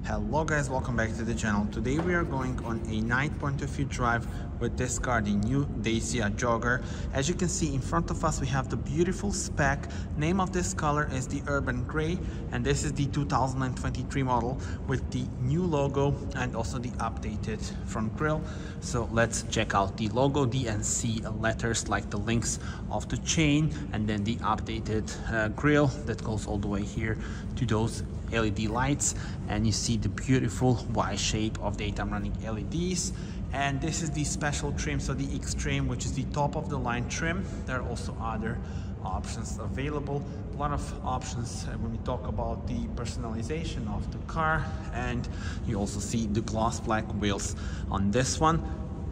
Hello guys, welcome back to the channel. Today we are going on a night point of view drive with this car, the new Dacia Jogger. As you can see in front of us we have the beautiful spec. Name of this color is the Urban Grey, and this is the 2023 model with the new logo and also the updated front grille. So let's check out the logo, D and C letters like the links of the chain, and then the updated grille that goes all the way here to those LED lights, and you see the beautiful Y shape of daytime running LEDs. And this is the special trim, so the Extreme, which is the top of the line trim. There are also other options available, a lot of options when we talk about the personalization of the car. And you also see the gloss black wheels on this one.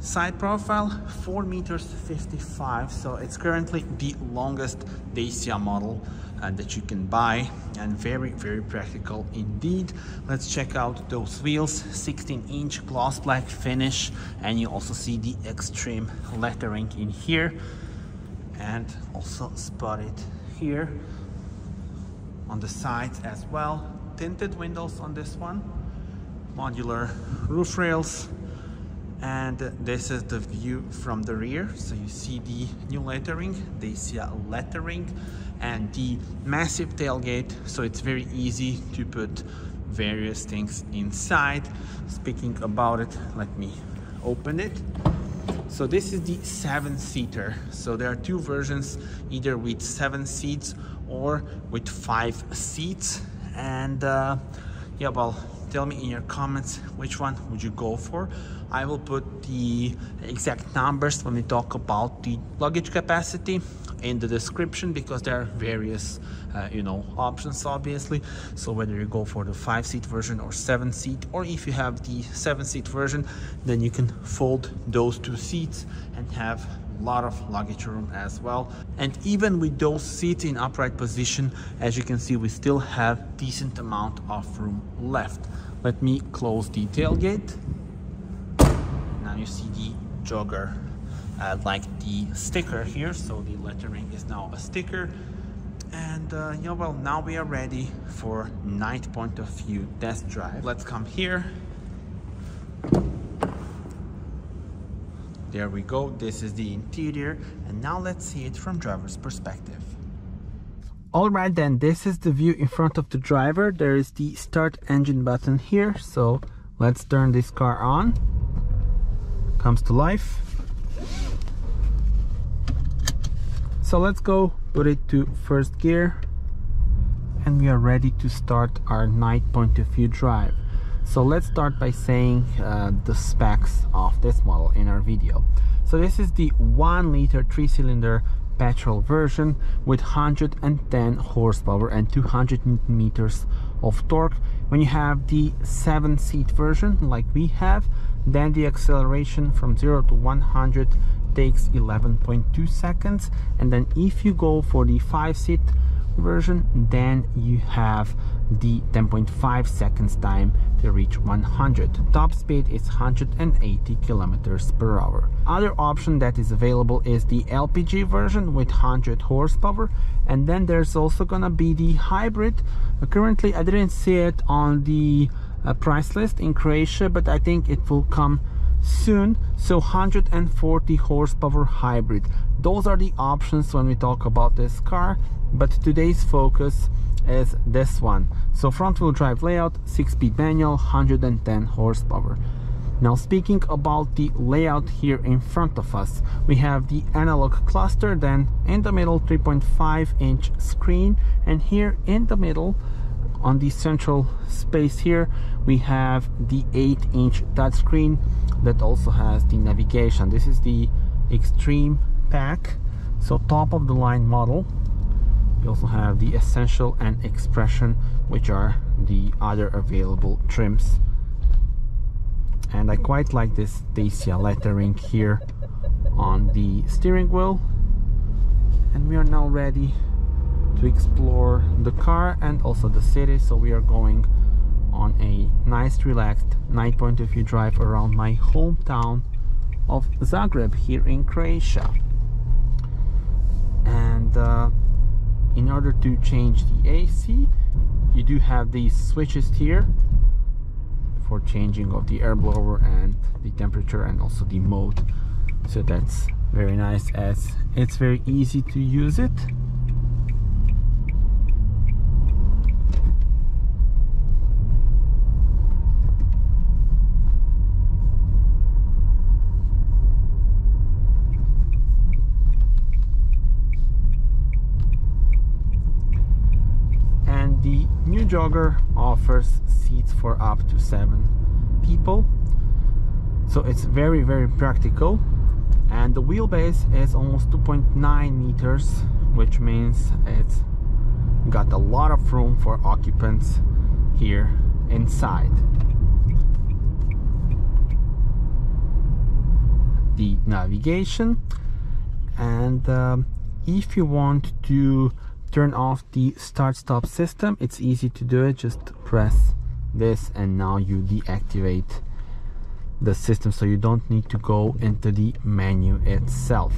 Side profile 4.55 meters, so it's currently the longest Dacia model that you can buy, and very practical indeed. Let's check out those wheels. 16-inch gloss black finish, and you also see the Extreme lettering in here, and also spotted here on the sides as well. Tinted windows on this one, modular roof rails. And this is the view from the rear, so you see the new lettering, Dacia lettering, and the massive tailgate, so it's very easy to put various things inside. Speaking about it, let me open it. So this is the 7-seater, so there are two versions, either with 7 seats or with 5 seats. And yeah, well, tell me in your comments which one would you go for. I will put the exact numbers when we talk about the luggage capacity in the description, because there are various options obviously. So whether you go for the 5-seat version or 7-seat, or if you have the 7-seat version, then you can fold those 2 seats and have a lot of luggage room as well. And even with those seats in upright position, as you can see, we still have decent amount of room left. Let me close the tailgate. Now you see the Jogger like the sticker here, so the lettering is now a sticker. And yeah, well, now we are ready for night point of view test drive. Let's come here. There we go, this is the interior, and now let's see it from driver's perspective. Alright then, this is the view in front of the driver. There is the start engine button here, so let's turn this car on. Comes to life. So let's go put it to first gear, and we are ready to start our night point of view drive. So let's start by saying the specs of this model in our video. So this is the 1-liter 3-cylinder petrol version with 110 horsepower and 200 newton meters of torque. When you have the 7-seat version like we have, then the acceleration from 0 to 100 takes 11.2 seconds, and then if you go for the 5-seat version, then you have the 10.5 seconds time to reach 100. Top speed is 180 kilometers per hour. Other option that is available is the LPG version with 100 horsepower, and then there's also gonna be the hybrid. Currently I didn't see it on the price list in Croatia, but I think it will come soon. So 140 horsepower hybrid. Those are the options when we talk about this car, but today's focus is this one. So front wheel drive layout, 6-speed manual, 110 horsepower. Now speaking about the layout here in front of us, we have the analog cluster, then in the middle 3.5-inch screen, and here in the middle on the central space here we have the 8-inch touchscreen that also has the navigation. This is the Extreme pack, so top of the line model. You also have the Essential and Expression, which are the other available trims. And I quite like this Dacia lettering here on the steering wheel. And we are now ready to explore the car and also the city. So we are going on a nice relaxed night point of view drive around my hometown of Zagreb here in Croatia. And in order to change the AC, you do have these switches here for changing of the air blower and the temperature and also the mode. So that's very nice, as it's very easy to use it. The new Jogger offers seats for up to 7 people, so it's very practical, and the wheelbase is almost 2.9 meters, which means it's got a lot of room for occupants here inside. The navigation, and if you want to turn off the start-stop system, it's easy to do it. Just press this and now you deactivate the system, so you don't need to go into the menu itself.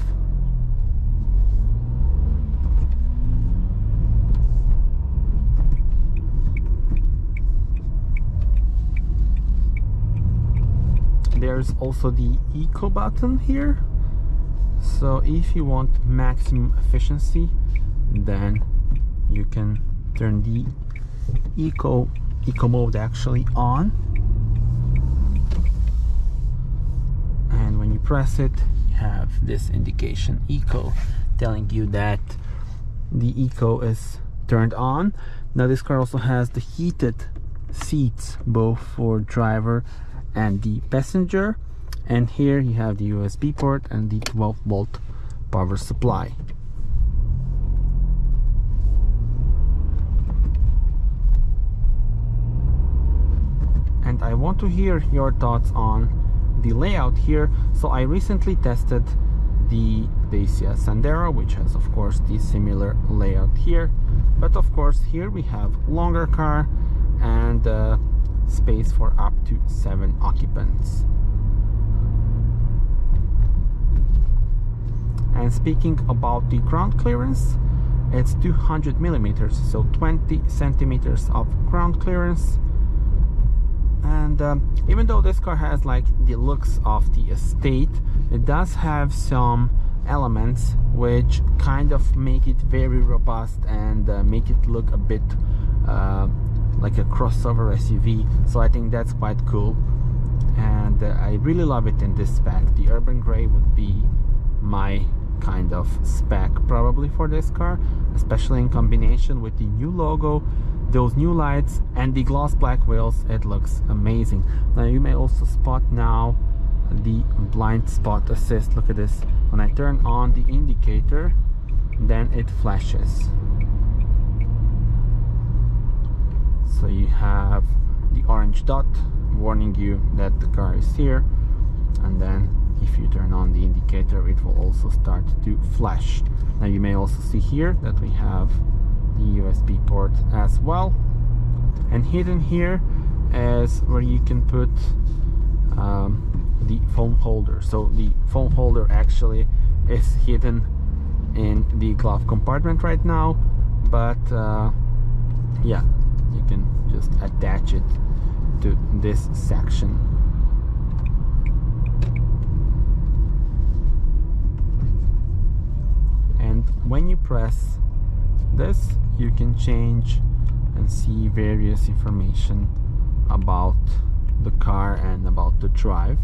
There's also the eco button here, so if you want maximum efficiency, then you can turn the eco mode actually on, and when you press it, you have this indication eco telling you that the eco is turned on. Now this car also has the heated seats, both for driver and the passenger, and here you have the USB port and the 12-volt power supply. And I want to hear your thoughts on the layout here. So I recently tested the Dacia Sandero, which has of course the similar layout here, but of course here we have longer car and space for up to 7 occupants. And speaking about the ground clearance, it's 200 millimeters, so 20 centimeters of ground clearance. And even though this car has like the looks of the estate, it does have some elements which kind of make it very robust and make it look a bit like a crossover SUV. So I think that's quite cool, and I really love it in this spec. The urban gray would be my kind of spec probably for this car, especially in combination with the new logo, those new lights, and the gloss black wheels. It looks amazing. Now you may also spot now the blind spot assist. Look at this. When I turn on the indicator, then it flashes. So you have the orange dot warning you that the car is here, and then if you turn on the indicator, it will also start to flash. Now you may also see here that we have the USB port as well, and hidden here is where you can put the phone holder. So the phone holder actually is hidden in the glove compartment right now, but yeah, you can just attach it to this section. And when you press this, you can change and see various information about the car and about the drive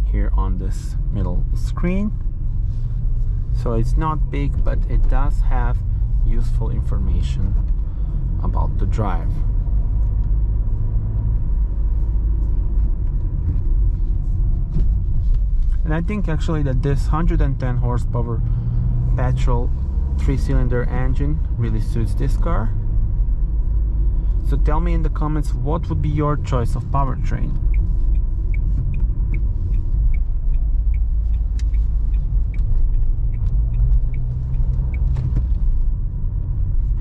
here on this middle screen. So it's not big, but it does have useful information about the drive. And I think actually that this 110 horsepower petrol 3-cylinder engine really suits this car. So tell me in the comments, what would be your choice of powertrain?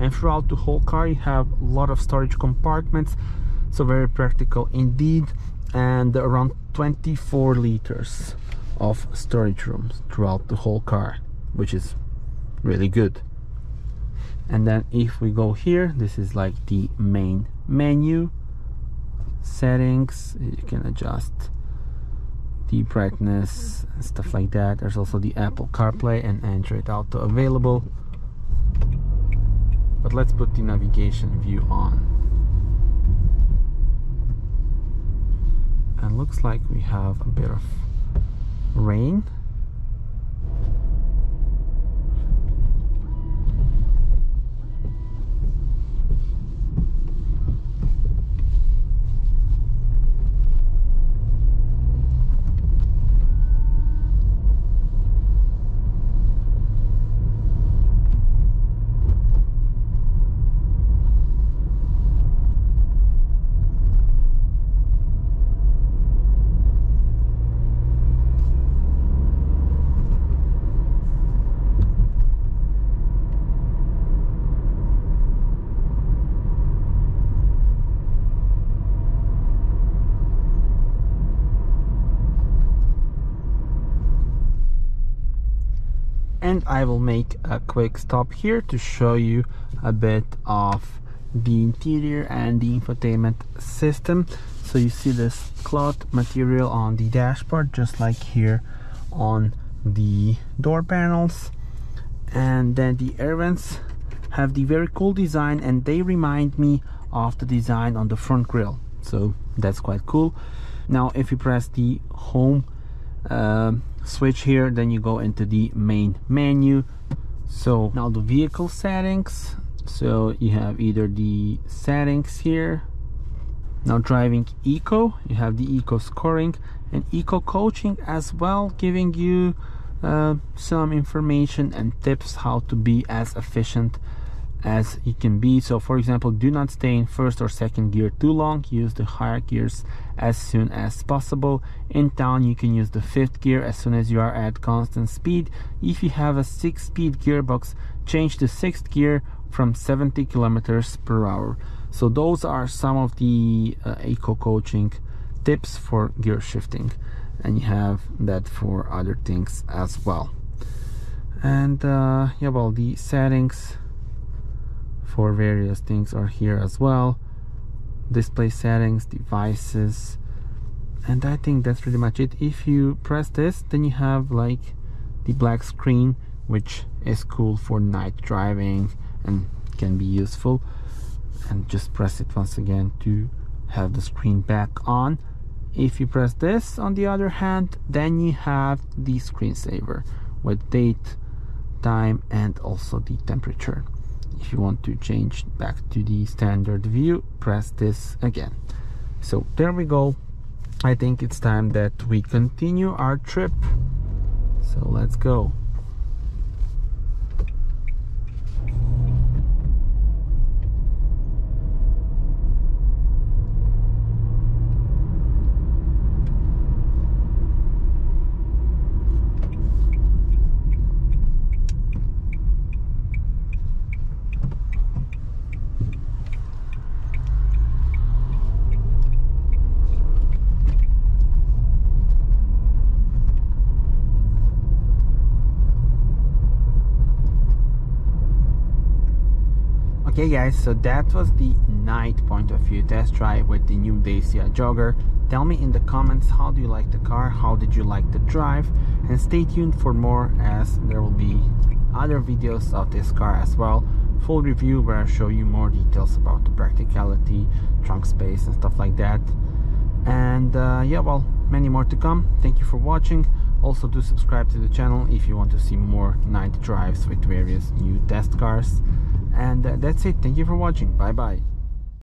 And throughout the whole car you have a lot of storage compartments, so very practical indeed, and around 24 liters of storage rooms throughout the whole car, which is really good. And then if we go here, this is like the main menu, settings. You can adjust the brightness and stuff like that. There's also the Apple CarPlay and Android Auto available. But let's put the navigation view on. And looks like we have a bit of rain. And I will make a quick stop here to show you a bit of the interior and the infotainment system. So you see this cloth material on the dashboard, just like here on the door panels. And then the air vents have the very cool design, and they remind me of the design on the front grille, so that's quite cool. Now if you press the home switch here, then you go into the main menu. So now the vehicle settings, so you have either the settings here. Now driving eco, you have the eco scoring and eco coaching as well, giving you some information and tips how to be as efficient as you can be. So for example, do not stay in first or second gear too long, use the higher gears as soon as possible. In town you can use the fifth gear as soon as you are at constant speed. If you have a 6-speed gearbox, change to sixth gear from 70 kilometers per hour. So those are some of the eco coaching tips for gear shifting, and you have that for other things as well. And yeah, well, the settings for various things are here as well. Display settings, devices, and I think that's pretty much it. If you press this, then you have like the black screen, which is cool for night driving and can be useful. And just press it once again to have the screen back on. If you press this, on the other hand, then you have the screensaver with date, time, and also the temperature. If you want to change back to the standard view, press this again. So there we go. I think it's time that we continue our trip. So let's go. Okay guys, so that was the night point of view test drive with the new Dacia Jogger. Tell me in the comments, how do you like the car, how did you like the drive, and stay tuned for more, as there will be other videos of this car as well. Full review where I show you more details about the practicality, trunk space and stuff like that. And yeah, well, many more to come. Thank you for watching. Also do subscribe to the channel if you want to see more night drives with various new test cars. And that's it. Thank you for watching. Bye bye.